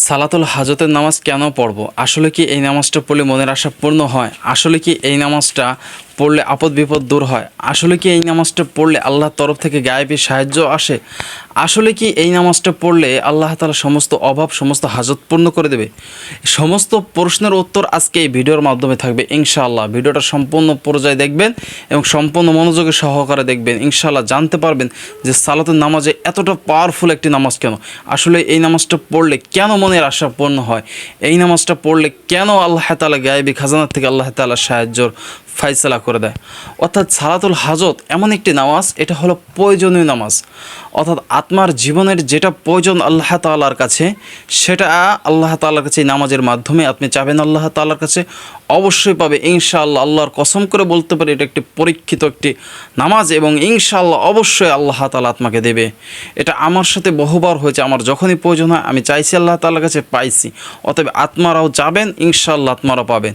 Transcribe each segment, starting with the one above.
সালাতুল হাজতের নামাজ কেন পড়ব? আসলে কি এই নামাজটা পড়লে মনের আশা পূর্ণ হয়? আসলে কি এই নামাজটা পড়লে আপদ বিপদ দূর হয়? আসলে কি এই নামাজটা পড়লে আল্লাহর তরফ থেকে গায়েবী সাহায্য আসে? আসলে কি এই নামাজটা পড়লে আল্লাহ তাআলা সমস্ত অভাব সমস্ত হাজত পূর্ণ করে দেবে? সমস্ত প্রশ্নের উত্তর আজকে এই ভিডিওর মাধ্যমে থাকবে ইনশাআল্লাহ। ভিডিওটা সম্পূর্ণ পর্যায়ে দেখবেন এবং সম্পূর্ণ মনোযোগের সহকারে দেখবেন। ইনশাআল্লাহ জানতে পারবেন যে সালাতুল নামাজে এতটা পাওয়ারফুল একটি নামাজ কেন, আসলে এই নামাজটা পড়লে কেন মনের আশা পূর্ণ হয়, এই নামাজটা পড়লে কেন আল্লাহ তাআলা গায়েবী খাজানা থেকে আল্লাহ তাআলা সাহায্যর ফায়সালা করে দেয়। অর্থাৎ সালাতুল হাজত এমন একটি নামাজ, এটা হলো প্রয়োজনীয় নামাজ। অর্থাৎ আত্মার জীবনের যেটা প্রয়োজন আল্লাহ তাআলার কাছে, সেটা আল্লাহ তাআলার কাছে এই নামাজের মাধ্যমে আপনি চাবেন আল্লাহ তাআলার কাছে অবশ্যই পাবে ইনশাআল্লাহ। আল্লাহর কসম করে বলতে পারি এটা একটি পরীক্ষিত একটি নামাজ এবং ইনশাআল্লাহ অবশ্যই আল্লাহ তাআলা আত্মাকে দেবে। এটা আমার সাথে বহুবার হয়েছে, আমার যখনই প্রয়োজন হয় আমি চাইছি আল্লাহ তাআলার কাছে, পাইছি। অতএব আত্মারাও যাবেন ইনশাআল্লাহ, আত্মারাও পাবেন।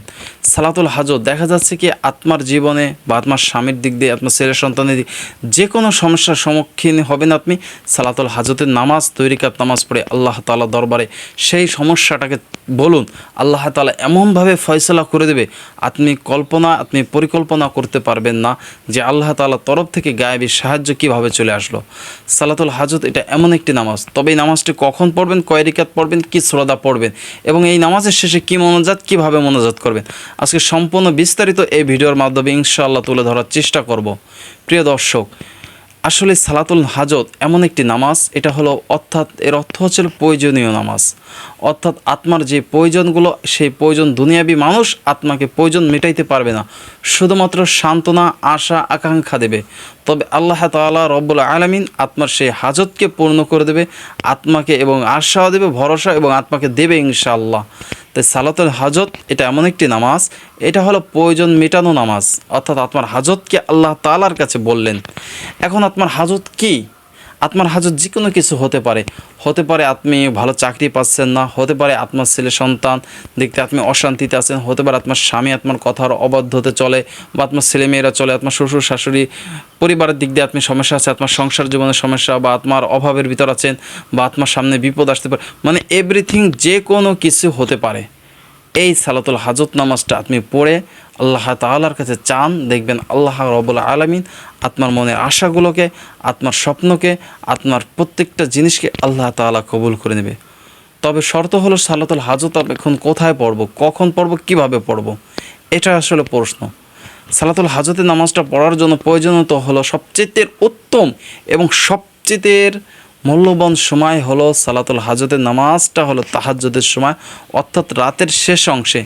সালাতুল হাজত দেখা যাচ্ছে কি আত্মার জীবনে বা আত্মার স্বামীর দিক দিয়ে, আত্মার ছেলে সন্তানের দিক যে কোনো সমস্যার সম্মুখীন হবেন আপনি সালাতুল হাজতের নামাজ, দুই রাকাত নামাজ পড়ে আল্লাহ তাআলা দরবারে সেই সমস্যাটাকে বলুন, আল্লাহ তাআলা এমনভাবে ফয়সালা করে দেবে আপনি পরিকল্পনা করতে পারবেন না যে আল্লাহ তাআলার তরফ থেকে গায়েবী সাহায্য কীভাবে চলে আসলো। সালাতুল হাজত এটা এমন একটি নামাজ। তবে এই নামাজটি কখন পড়বেন, কয় রাকাত পড়বেন, কী সূরা পড়বেন এবং এই নামাজের শেষে কী মোনাজাত, কীভাবে মোনাজাত করবেন, আজকে সম্পূর্ণ বিস্তারিত এই ভিডিওর মাধ্যমে ইনশাআল্লাহ তুলে ধরার চেষ্টা করব। প্রিয় দর্শক, আসলে সালাতুল হাজত এমন একটি নামাজ, এটা হলো অর্থাৎ এর অর্থ হচ্ছে প্রয়োজনীয় নামাজ। অর্থাৎ আত্মার যে প্রয়োজনগুলো, সেই প্রয়োজন দুনিয়াবী মানুষ আত্মাকে প্রয়োজন মেটাইতে পারবে না, শুধুমাত্র সান্ত্বনা, আশা, আকাঙ্ক্ষা দেবে। তবে আল্লাহ তাআলা রব্বুল আলামিন আত্মার সেই হাজতকে পূর্ণ করে দেবে, আত্মাকে এবং আশাও দেবে, ভরসা এবং আত্মাকে দেবে ইনশাআল্লাহ। তাই সালাতুল হাজত এটা এমন একটি নামাজ, এটা হলো প্রয়োজন মেটানো নামাজ। অর্থাৎ আত্মার হাজতকে আল্লাহ তাআলার কাছে বললেন। এখন আত্মার হাজত কি? আত্মার হাজত যে কোনো কিছু হতে পারে আপনি ভালো চাকরি পাচ্ছেন না, হতে পারে আপনার ছেলে সন্তান দেখতে আপনি অশান্তিতে আছেন, হতে পারে আপনার স্বামী আপনার কথার অবাধ্যতে চলে, বা আপনার ছেলেমেয়েরা চলে, আপনার শ্বশুর শাশুড়ি পরিবারের দিক দিয়ে আপনি সমস্যা আছে, আপনার সংসার জীবনের সমস্যা, বা আপনার অভাবের ভিতর আছেন, বা আপনার সামনে বিপদ আসতে পারে, মানে এভরিথিং যে কোনো কিছু হতে পারে। এই সালাতুল হাজত নামাজটা আপনি পড়ে আল্লাহ তাআলার কাছে চান, দেখবেন আল্লাহ রব্বুল আলামিন আপনার মনের আশাগুলোকে, আপনার স্বপ্নকে, আপনার প্রত্যেকটা জিনিসকে আল্লাহ তাআলা কবুল করে নেবে। তবে শর্ত হলো সালাতুল হাজত এখন কোথায় পড়ব, কখন পড়ব, কিভাবে পড়ব, এটা আসলে প্রশ্ন। সালাতুল হাজতের নামাজটা পড়ার জন্য প্রয়োজনীয়তা হলো সবচেয়ে উত্তম এবং সবচেয়ে মূল্যবান সময় হলো সালাতুল হাজতের নামাজটা হলো তাহাজ্জুদের সময়, অর্থাৎ রাতের শেষ অংশে।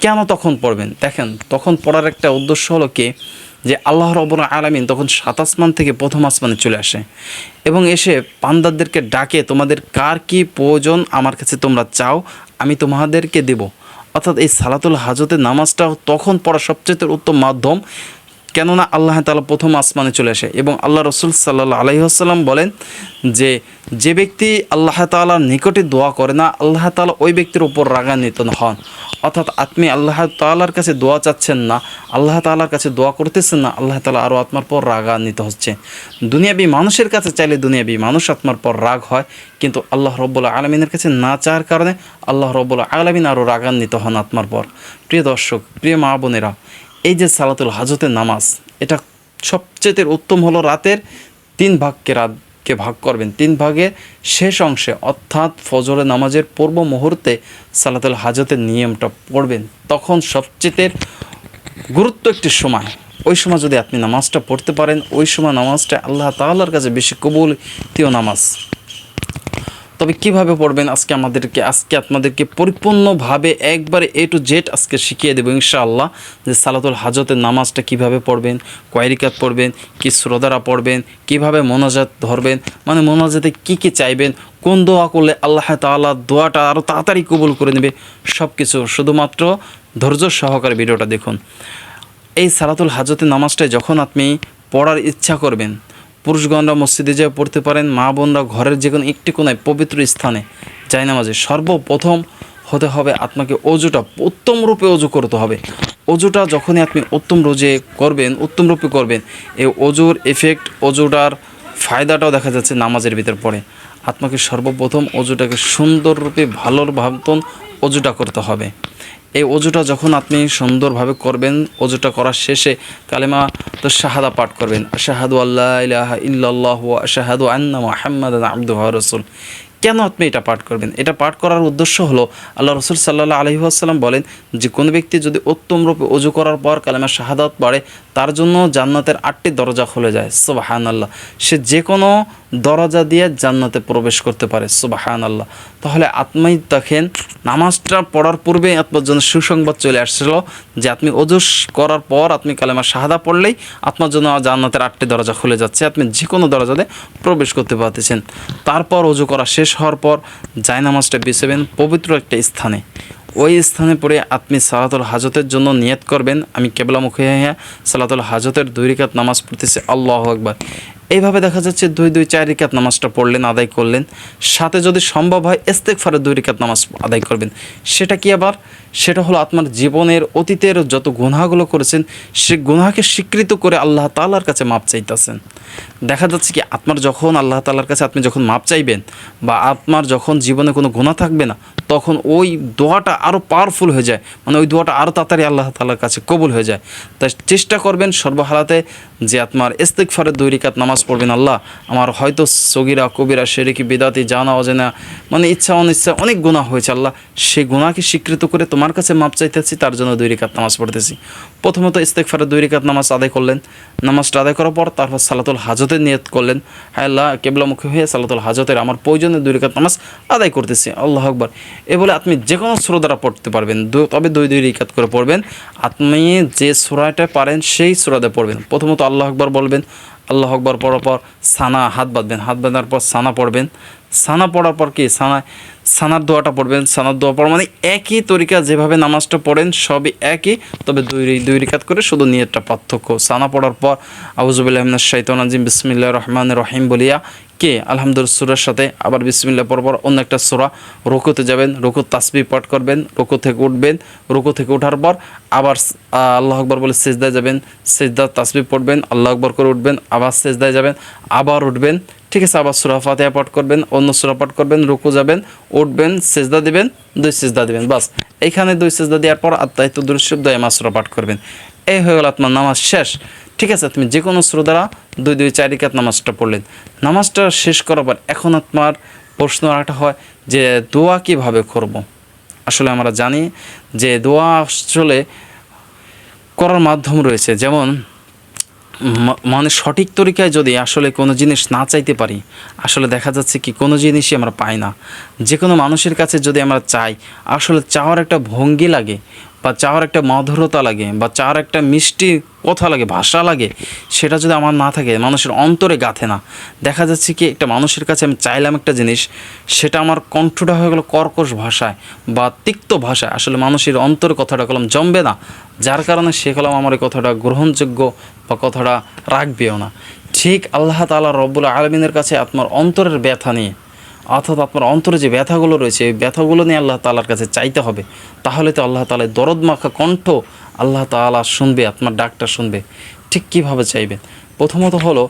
কেন তখন পড়বেন? দেখেন, তখন পড়ার একটা উদ্দেশ্য হলো কি, যে আল্লাহ রাব্বুল আলামিন তখন ৭ আসমান থেকে প্রথম আসমানে চলে আসে এবং এসে বান্দাদেরকে ডাকে, তোমাদের কার কী প্রয়োজন আমার কাছে তোমরা চাও, আমি তোমাদেরকে দেব। অর্থাৎ এই সালাতুল হাজতের নামাজটা তখন পড়া সবচেয়ে উত্তম মাধ্যম। কেননা আল্লাহ তাআলা প্রথম আসমানে চলে আসে এবং আল্লাহ রসুল সাল্লাল্লাহু আলাইহি ওয়াসাল্লাম বলেন যে ব্যক্তি আল্লাহ তাআলার নিকটে দোয়া করে না, আল্লাহ তাআলা ওই ব্যক্তির উপর রাগান্বিত হন। অর্থাৎ আপনি আল্লাহ তাআলার কাছে দোয়া চাচ্ছেন না, আল্লাহ তাআলার কাছে দোয়া করতেছেন না, আল্লাহ তাআলা আরও আপনার পর রাগান্বিত হচ্ছে। দুনিয়াবী মানুষের কাছে চাইলে দুনিয়াবী মানুষ আপনার পর রাগ হয়, কিন্তু আল্লাহ রব্বুল আলামিনের কাছে না চাওয়ার কারণে আল্লাহ রব্বুল আলামিন আরও রাগান্বিত হন আপনার পর। প্রিয় দর্শক, প্রিয় মা বোনেরা, এই যে সালাতুল হাজতের নামাজ, এটা সবচেয়ে উত্তম হলো রাতের 3 ভাগকে ভাগ করবেন, 3 ভাগের শেষ অংশে, অর্থাৎ ফজরের নামাজের পূর্ব মুহূর্তে সালাতুল হাজতের নিয়মটা পড়বেন। তখন সবচেয়ে গুরুত্ব একটি সময়, ওই সময় যদি আপনি নামাজটা পড়তে পারেন, ওই সময় নামাজটা আল্লাহ তাআলার কাছে বেশি কবুলতীয় নামাজ। তবে কীভাবে পড়বেন আজকে আপনাদেরকে পরিপূর্ণভাবে একবারে A to Z আজকে শিখিয়ে দেবো ইনশাআল্লাহ, যে সালাতুল হাজতের নামাজটা কিভাবে পড়বেন, কয় রাকাত পড়বেন, কী সূরা পড়বেন, কিভাবে মোনাজাত ধরবেন, মানে মোনাজাতে কী চাইবেন, কোন দোয়া করলে আল্লাহ তাআলা দোয়াটা আরও তাড়াতাড়ি কবুল করে নেবে, সব কিছু শুধুমাত্র ধৈর্য সহকারে ভিডিওটা দেখুন। এই সালাতুল হাজতের নামাজটায় যখন আপনি পড়ার ইচ্ছা করবেন, পুরুষগণরা মসজিদে যেয়ে পড়তে পারেন, মা বোনরা ঘরের যে কোনো একটি কোনায় পবিত্র স্থানে জায়নামাজে সর্বপ্রথম হতে হবে আপনাকে অজুটা উত্তম রূপে অজু করতে হবে। অজুটা যখনই আপনি উত্তম রূপে করবেন, এই অজুর এফেক্ট, অজুটার ফায়দাটাও দেখা যাচ্ছে নামাজের ভিতর পড়ে। আপনাকে সর্বপ্রথম অজুটাকে সুন্দররূপে ভালোর ভাবতন অজুটা করতে হবে। এই অজুটা যখন আপনি সুন্দরভাবে করবেন, অজুটা করার শেষে কালেমা তো শাহাদা পাঠ করবেন, আশহাদু আল্লা ইলাহা ইল্লাল্লাহ ওয়া আশহাদু আন্না মুহাম্মাদান আবদুহু ওয়া রাসূলুহু। কেন আপনি এটা পাঠ করবেন? এটা পাঠ করার উদ্দেশ্য হলো আল্লাহ রসুল সাল্লাল্লাহু আলাইহি ওয়াসাল্লাম বলেন যে কোনো ব্যক্তি যদি উত্তম রূপে অজু করার পর কালেমা শাহাদাত পড়ে তার জন্য জান্নাতের 8টি দরজা খুলে যায়। সুবহানাল্লাহ। সে যে কোনো দরজা দিয়ে জান্নাতে প্রবেশ করতে পারে। সুবহানাল্লাহ। তাহলে আপনি দেখেন নামাজটা পড়ার পূর্বে আপনার জন্য সুসংবাদ চলে আসছিল যে আপনি অজু করার পর আপনি কালেমা শাহাদা পড়লেই আপনার জন্য জান্নাতের 8টি দরজা খুলে যাচ্ছে, আপনি যে কোনো দরজাতে প্রবেশ করতে পারতেছেন। তারপর অজু করা শেষ হওয়ার পর জায়নামাজটা বিছাবেন পবিত্র একটা স্থানে। ওই স্থানে পড়ে আপনি সালাতুল হাজতের জন্য নিয়ত করবেন, আমি কেবলামুখী হয়ে সালাতুল হাজতের 2 রাকাত নামাজ পড়তেছি, আল্লাহু আকবার। এইভাবে দেখা যাচ্ছে 2-2-4 রাকাত নামাজটা পড়লেন, আদায় করলেন। সাথে যদি সম্ভব হয় ইস্তেগফারের 2 রাকাত নামাজ আদায় করবেন। সেটা কি আবার? সেটা হলো আপনার জীবনের অতীতের যত গুনাহগুলো করেছেন সে গুনাহকে স্বীকৃত করে আল্লাহ তাআলার কাছে মাপ চাইতেছেন। দেখা যাচ্ছে কি আপনার যখন আল্লাহ তাআলার কাছে আপনি যখন মাপ চাইবেন বা আপনার যখন জীবনে কোনো গুনাহ থাকবে না, তখন ওই দোয়াটা আরও পাওয়ারফুল হয়ে যায়, মানে ওই দোয়াটা আরও তাড়াতাড়ি আল্লাহ তাআলার কাছে কবুল হয়ে যায়। তাই চেষ্টা করবেন সর্বহালাতে যে আপনার ইস্তেগফারের 2 রাকাত নামাজ পড়বেন। আল্লাহ আমার হয়তো সগীরা কবিরা শিরকি বিদাতি জানা অজানা মানে ইচ্ছা অনিচ্ছা অনেক গুনাহ হয়েছে, আল্লাহ সেই গুনাহকে স্বীকৃত করে তোমার কাছে মাপ চাইতেছি, তার জন্য 2 রাকাত নামাজ পড়তেছি। প্রথমত ইস্তেগফারের 2 রাকাত নামাজ আদায় করলেন। নামাজটা আদায় করার পর তারপর সালাতুল হাজতের নিয়ত করলেন, হ্যাঁ আল্লাহ কেবলামুখী হয়ে সালাতুল হাজতের আমার প্রয়োজনে 2 রাকাত নামাজ আদায় করতেছি, আল্লাহু আকবার। এ বলে আপনি যে কোনো সূরা দ্বারা পড়তে পারবেন, তবে 2-2 রাকাত করে পড়বেন। আপনি যে সূরাটা পারেন সেই সূরাতে পড়বেন। প্রথমত আল্লাহু আকবার বলবেন, আল্লাহু আকবার পড়ার পর সানা হাত বাঁধবেন, হাত বাঁধার পর সানা পড়বেন। সানা পড়ার পর কি সানার দোয়াটা পড়বেন। সানার দোয়া পড়া মানে একই তরিকা যেভাবে নামাজটা পড়েন সবই একই, তবে 2 রাকাত করে শুধু নিয়তটা পার্থক্য। সানা পড়ার পর আউযুবিল্লাহি মিনাশ শাইতানির রাজিম বিসমিল্লাহির রহমানির রহিম বলিয়া কে আলহামদুলিল্লাহ সূরার সাথে আবার বিসমিল্লাহ পড়বার অন্য একটা সূরা রুকুতে যাবেন, রুকুত তাসবিহ পাঠ করবেন, রুকু থেকে উঠবেন, রুকু থেকে ওঠার পর আবার আল্লাহু আকবার বলে সিজদায় যাবেন, সিজদা তাসবিহ পড়বেন, আল্লাহু আকবার করে উঠবেন, আবার সিজদায় যাবেন, আবার উঠবেন, ঠিক আছে, আবার সূরা ফাতিহা পাঠ করবেন, অন্য সূরা পাঠ করবেন, রুকু যাবেন, উঠবেন, সিজদা দিবেন, 2 সিজদা দিবেন, বাস। এইখানে 2 সিজদা দেওয়ার পর আত্মাহিত দুরূদ দয়ামা সূরা পাঠ করবেন। এই হয়ে গেল আপনার নামাজ শেষ। ঠিক আছে, তুমি যে কোনো সূরা দ্বারা 2-2-4 রাকাত নামাজটা পড়লেন। নামাজটা শেষ করার পর এখন আপনার প্রশ্ন একটা হয় যে দোয়া কীভাবে করব। আসলে আমরা জানি যে দোয়া আসলে করার মাধ্যম রয়েছে, যেমন মানে সঠিক তরিকায় যদি আসলে কোনো জিনিস না চাইতে পারি, আসলে দেখা যাচ্ছে কি কোনো জিনিসই আমরা পাই না। যে কোনো মানুষের কাছে যদি আমরা চাই, আসলে চাওয়ার একটা ভঙ্গি লাগে বা চাওয়ার একটা মধুরতা লাগে বা চাওয়ার একটা মিষ্টি কথা লাগে, ভাষা লাগে, সেটা যদি আমার না থাকে মানুষের অন্তরে গাঁথে না। দেখা যাচ্ছে কি একটা মানুষের কাছে আমি চাইলাম একটা জিনিস, সেটা আমার কণ্ঠটা হয়ে গেল কর্কশ ভাষায় বা তিক্ত ভাষায়, আসলে মানুষের অন্তরে কথাটা কলম জমবে না, যার কারণে সে কলম আমার এই কথাটা গ্রহণযোগ্য বা কথাটা রাখবেও না। ঠিক আল্লাহ তাআলা রব্বুল আলামিনের কাছে আপনার অন্তরের ব্যথা নিয়ে, অর্থাৎ আপনার অন্তরে যে ব্যথাগুলো রয়েছে এই ব্যথাগুলো নিয়ে আল্লাহ তাআলার কাছে চাইতে হবে। তাহলে তো আল্লাহ তাআলা দরদ মাখা কণ্ঠ আল্লাহ তাআলা শুনবে, আপনার ডাকটা শুনবে। ঠিক কীভাবে চাইবেন? প্রথমত হলো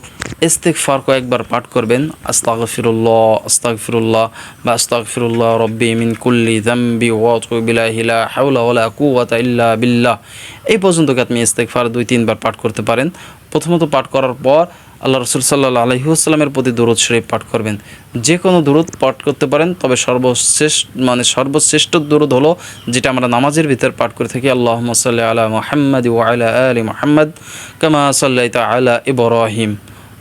ইস্তিগফার কয়েকবার পাঠ করবেন, আস্তাগফিরুল্লাহ আস্তাগফিরুল্লাহ বা আস্তাগফিরুল্লাহ রব্বি মিন কুল্লি যামবি ওয়া আতুবু ইলাইহি লা হাওলা ওয়ালা কুওয়াতা ইল্লা বিল্লাহ। এই পর্যন্তকে আপনি ইস্তিগফার 2-3 বার পাঠ করতে পারেন। প্রথমত পাঠ করার পর আল্লাহ রসুল সাল্লাল্লাহু আলাইহি ওয়াসাল্লামের প্রতি দুরূদ শরীফ পাঠ করবেন। যে কোনো দুরূদ পাঠ করতে পারেন, তবে সর্বশ্রেষ্ঠ দুরূদ হলো যেটা আমরা নামাজের ভিতর পাঠ করে থাকি, আল্লাহুম্মা সাল্লি আলা মুহাম্মাদ ওয়া আলা আলি মুহাম্মাদ কামা সাল্লাইতা আলা ইব্রাহিম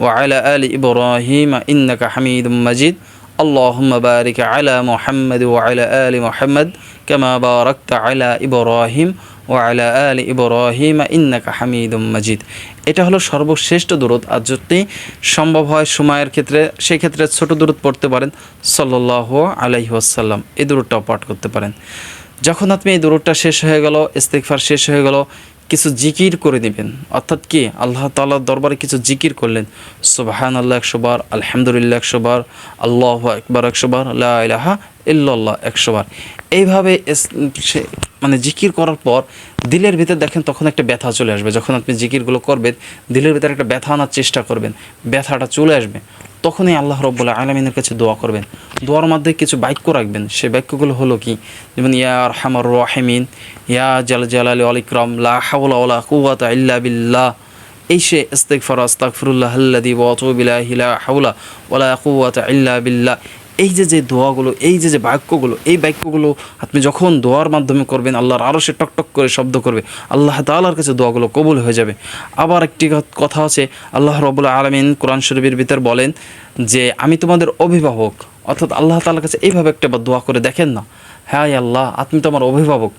ওয়া আলা আলি ইব্রাহিম ইন্নাকা হামিদুম মাজিদ। আল্লাহুম্মা বারিক আলা মুহাম্মাদ ওয়া আলা আলি মুহাম্মাদ কামা বারাকতা আলা ইব্রাহিম ওয়া আলা আলি ইব্রাহিম ইন্নাকা হামিদুম মাজিদ। এটা হলো সর্বশ্রেষ্ঠ দুরূদ। আর যদি সম্ভব হয় সময়ের ক্ষেত্রে, সেই ক্ষেত্রে ছোট দুরূদ পড়তে পারেন, সাল্লাল্লাহু আলাইহি ওয়াসাল্লাম, এই দুরূদটাও পাঠ করতে পারেন। যখন আপনি এই দুরূদটা শেষ হয়ে গেল, ইস্তিগফার শেষ হয়ে গেল, কিছু জিকির করে নেবেন। অর্থাৎ কি আল্লাহ তাআলার দরবারে কিছু জিকির করলেন, সুবহানাল্লাহ 100 বার, আলহামদুলিল্লাহ 100 বার, আল্লাহু আকবার 100 বার, লা ইলাহা ইল্লাল্লাহ 100 বার। এইভাবে মানে জিকির করার পর দিলের ভিতর দেখেন তখন একটা ব্যথা চলে আসবে। যখন আপনি জিকিরগুলো করবেন দিলের ভিতরে একটা ব্যথা আনার চেষ্টা করবেন, ব্যথাটা চলে আসবে। তখনই আল্লাহ রাব্বুল আলামিনের কাছে দোয়া করবেন। দোয়ার মধ্যে কিছু বাক্য রাখবেন। সেই বাক্যগুলো হলো কি, যেমন ইয়া আরহামার রাহিমিন, ইয়া জালালি ওয়াল ইকরাম, লা হাওলা ওয়ালা কুওয়াতা ইল্লা বিল্লাহ, এই সে ইস্তিগফার আস্তাগফিরুল্লাহ আল্লাযী ওয়া আতুবু ইলাইহি, লা হাওলা ওয়ালা কুওয়াতা ইল্লা বিল্লাহ। এই যে দোয়াগুলো, এই যে বাক্যগুলো, এই বাক্যগুলো আপনি যখন দোয়ার মাধ্যমে করবেন, আল্লাহর আরশে টকটক করে শব্দ করবে, আল্লাহ তাআলার কাছে দোয়াগুলো কবুল হয়ে যাবে। আবার একটি কথা আছে, আল্লাহ রাব্বুল আলামিন কোরআন শরীফের ভিতর বলেন যে আমি তোমাদের অভিভাবক, অর্থাৎ আল্লাহ তাআলার কাছে এইভাবে একটা দোয়া করে দেখেন না, হ্যাঁ আল্লাহ আপনি তো আমার অভিভাবক,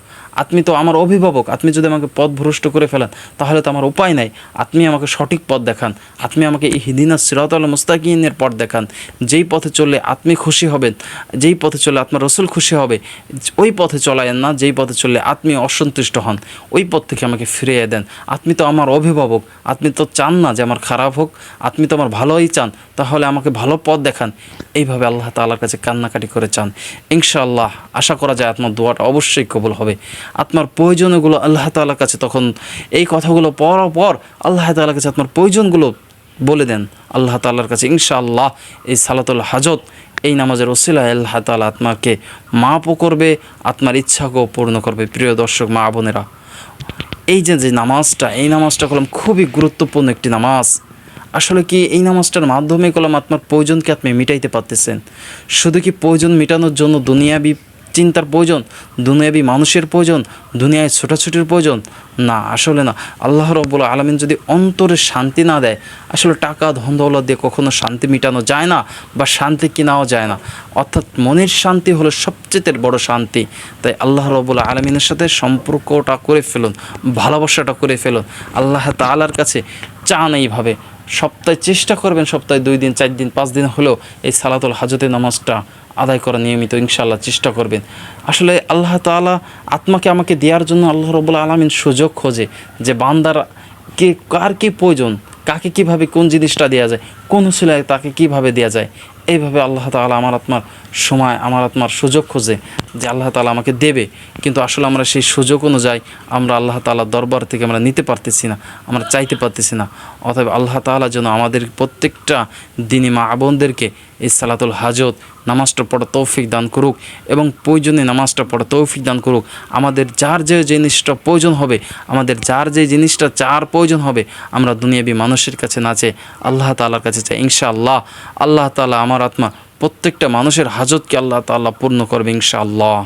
আপনি তো আমার অভিভাবক, আপনি যদি আমাকে পথ ভ্রষ্ট করে ফেলেন তাহলে তো আমার উপায় নাই, আপনি আমাকে সঠিক পথ দেখান, আপনি আমাকে ইহদিনাস সিরাতাল মুস্তাকিমের পথ দেখান, যেই পথে চললে আপনি খুশি হবেন, যেই পথে চললে আপনার রসুল খুশি হবে, ওই পথে চলায়েন না যেই পথে চললে আপনি অসন্তুষ্ট হন, ওই পথ থেকে আমাকে ফিরিয়ে দেন। আপনি তো আমার অভিভাবক, আপনি তো চান না যে আমার খারাপ হোক, আপনি তো আমার ভালোই চান, তাহলে আমাকে ভালো পথ দেখান। এইভাবে আল্লাহ তাআলার কাছে কান্নাকাটি করে চান, ইনশাআল্লাহ আশা করা যায় আপনার দোয়াটা অবশ্যই কবুল হবে। আপনার প্রয়োজনগুলো আল্লাহ তাআলার কাছে, তখন এই কথাগুলো পড়ার পর আল্লাহ তাআলার কাছে আপনার প্রয়োজনগুলো বলে দেন আল্লাহ তাআলার কাছে, ইনশাআল্লাহ এই সালাতুল হাজত, এই নামাজের ওসিলায় আল্লাহ তাআলা আপনাকে মাফও করবে, আপনার ইচ্ছাকেও পূর্ণ করবে। প্রিয় দর্শক মা বোনেরা, এই যে নামাজটা, এই নামাজটা করলাম খুবই গুরুত্বপূর্ণ একটি নামাজ। আসলে কি এই নামাজটার মাধ্যমে করলাম আপনার প্রয়োজনকে আপনি মিটাইতে পারতেছেন। শুধু কি প্রয়োজন মেটানোর জন্য দুনিয়াবি চিন্তার প্রয়োজন, দুনিয়াবি মানুষের প্রয়োজন, দুনিয়ায় ছোটাছুটির প্রয়োজন? না, আসলে না। আল্লাহ রাব্বুল আলামিন যদি অন্তরে শান্তি না দেয়, আসলে টাকা ধন দৌলত দিয়ে কখনো শান্তি মেটানো যায় না বা শান্তি কেনাও যায় না। অর্থাৎ মনের শান্তি হলো সবচেয়ে বড় শান্তি। তাই আল্লাহ রাব্বুল আলামিনের সাথে সম্পর্কটা করে ফেলুন, ভালোবাসাটা করে ফেলুন। আল্লাহ তাআলার কাছে চান এইভাবে, সপ্তাহে চেষ্টা করবেন, সপ্তাহে 2 দিন 4 দিন 5 দিন হলেও এই সালাতুল হাজতের নামাজটা আদায় করা নিয়মিত ইনশাআল্লাহ চেষ্টা করবেন। আসলে আল্লাহ তাআলা আত্মাকে আমাকে দেওয়ার জন্য আল্লাহ রাব্বুল আলামিন সুযোগ খোঁজে যে বান্দার কে কার কী প্রয়োজন, কাকে কীভাবে কোন জিনিসটা দেওয়া যায়, কোন উসিলায় তাকে কীভাবে দেওয়া যায়। এইভাবে আল্লাহ তাআলা আমার আত্মার সময়, আমার আত্মার সুযোগ খোঁজে যে আল্লাহ তাআলা আমাকে দেবে, কিন্তু আসলে আমরা সেই সুযোগ অনুযায়ী আমরা আল্লাহ তাআলার দরবার থেকে আমরা নিতে পারতেছি না, আমরা চাইতে পারতেছি না। অতএব আল্লাহ তাআলা যেন আমাদের প্রত্যেকটা দিনী মা বোনদেরকে এই সালাতুল হাজত নামাজটা পড়া তৌফিক দান করুক এবং প্রয়োজনে নামাজটা পড়া তৌফিক দান করুক। আমাদের যার যে জিনিসটা প্রয়োজন হবে, আমাদের যার যে জিনিসটা চার প্রয়োজন হবে, আমরা দুনিয়াবি মানুষের কাছে না চেয়ে আল্লাহ তাআলার কাছে চাই। ইনশাআল্লাহ আল্লাহ তাআলা আমার আত্মা প্রত্যেকটা মানুষের হাজতকে আল্লাহ তাআলা পূর্ণ করবে ইনশাআল্লাহ।